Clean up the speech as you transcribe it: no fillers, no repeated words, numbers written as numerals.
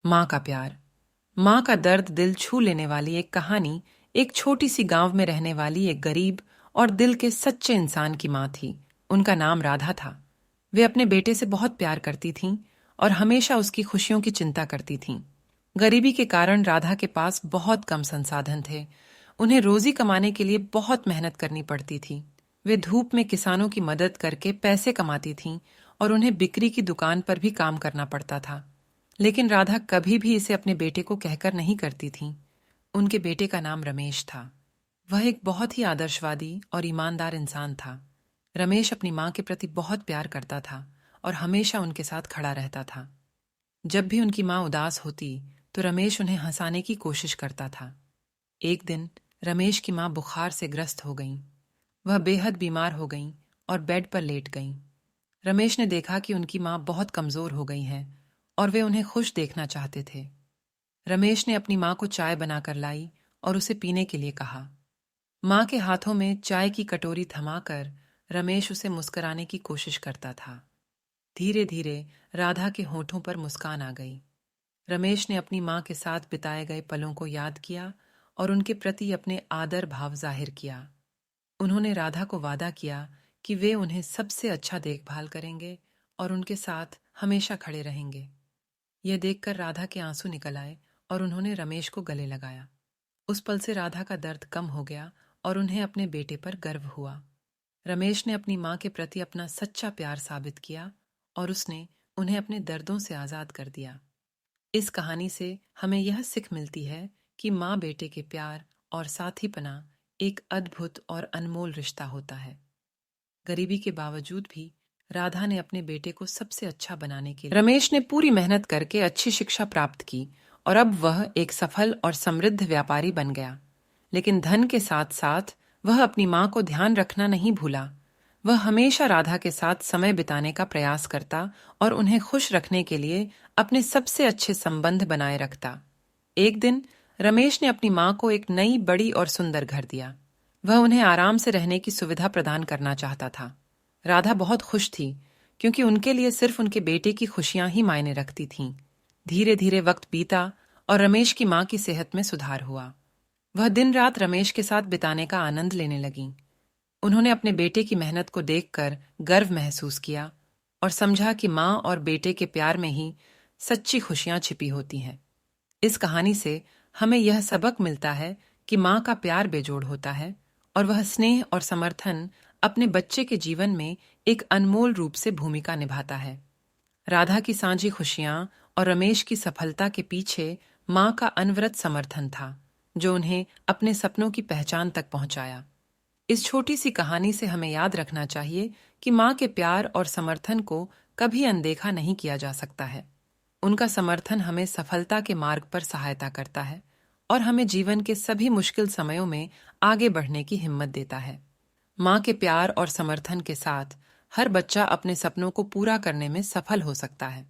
माँ का प्यार। माँ का दर्द दिल छू लेने वाली एक कहानी एक छोटी सी गांव में रहने वाली एक गरीब और दिल के सच्चे इंसान की माँ थी। उनका नाम राधा था। वे अपने बेटे से बहुत प्यार करती थीं और हमेशा उसकी खुशियों की चिंता करती थीं। गरीबी के कारण राधा के पास बहुत कम संसाधन थे। उन्हें रोजी कमाने के लिए बहुत मेहनत करनी पड़ती थी। वे धूप में किसानों की मदद करके पैसे कमाती थीं और उन्हें बिक्री की दुकान पर भी काम करना पड़ता था। लेकिन राधा कभी भी इसे अपने बेटे को कहकर नहीं करती थी। उनके बेटे का नाम रमेश था। वह एक बहुत ही आदर्शवादी और ईमानदार इंसान था। रमेश अपनी माँ के प्रति बहुत प्यार करता था और हमेशा उनके साथ खड़ा रहता था। जब भी उनकी माँ उदास होती तो रमेश उन्हें हंसाने की कोशिश करता था। एक दिन रमेश की माँ बुखार से ग्रस्त हो गईं। वह बेहद बीमार हो गईं और बेड पर लेट गईं। रमेश ने देखा कि उनकी माँ बहुत कमजोर हो गई हैं और वे उन्हें खुश देखना चाहते थे। रमेश ने अपनी माँ को चाय बनाकर लाई और उसे पीने के लिए कहा। माँ के हाथों में चाय की कटोरी थमाकर रमेश उसे मुस्कुराने की कोशिश करता था। धीरे धीरे राधा के होठों पर मुस्कान आ गई। रमेश ने अपनी माँ के साथ बिताए गए पलों को याद किया और उनके प्रति अपने आदर भाव जाहिर किया। उन्होंने राधा को वादा किया कि वे उन्हें सबसे अच्छा देखभाल करेंगे और उनके साथ हमेशा खड़े रहेंगे। यह देखकर राधा के आंसू निकल आए और उन्होंने रमेश को गले लगाया। उस पल से राधा का दर्द कम हो गया और उन्हें अपने बेटे पर गर्व हुआ। रमेश ने अपनी माँ के प्रति अपना सच्चा प्यार साबित किया और उसने उन्हें अपने दर्दों से आज़ाद कर दिया। इस कहानी से हमें यह सीख मिलती है कि माँ बेटे के प्यार और साथीपना एक अद्भुत और अनमोल रिश्ता होता है। गरीबी के बावजूद भी राधा ने अपने बेटे को सबसे अच्छा बनाने के लिए रमेश ने पूरी मेहनत करके अच्छी शिक्षा प्राप्त की और अब वह एक सफल और समृद्ध व्यापारी बन गया। लेकिन धन के साथ साथ वह अपनी माँ को ध्यान रखना नहीं भूला। वह हमेशा राधा के साथ समय बिताने का प्रयास करता और उन्हें खुश रखने के लिए अपने सबसे अच्छे संबंध बनाए रखता। एक दिन रमेश ने अपनी माँ को एक नई बड़ी और सुंदर घर दिया। वह उन्हें आराम से रहने की सुविधा प्रदान करना चाहता था। राधा बहुत खुश थी क्योंकि उनके लिए सिर्फ उनके बेटे की खुशियां ही मायने रखती थीं। धीरे धीरे वक्त बीता और रमेश की माँ की सेहत में सुधार हुआ। वह दिन रात रमेश के साथ बिताने का आनंद लेने लगीं। उन्होंने अपने बेटे की मेहनत को देखकर गर्व महसूस किया और समझा कि माँ और बेटे के प्यार में ही सच्ची खुशियां छिपी होती हैं। इस कहानी से हमें यह सबक मिलता है कि माँ का प्यार बेजोड़ होता है और वह स्नेह और समर्थन अपने बच्चे के जीवन में एक अनमोल रूप से भूमिका निभाता है। राधा की साझी खुशियां और रमेश की सफलता के पीछे माँ का अनवरत समर्थन था, जो उन्हें अपने सपनों की पहचान तक पहुंचाया। इस छोटी सी कहानी से हमें याद रखना चाहिए कि माँ के प्यार और समर्थन को कभी अनदेखा नहीं किया जा सकता है। उनका समर्थन हमें सफलता के मार्ग पर सहायता करता है और हमें जीवन के सभी मुश्किल समयों में आगे बढ़ने की हिम्मत देता है। माँ के प्यार और समर्थन के साथ हर बच्चा अपने सपनों को पूरा करने में सफल हो सकता है।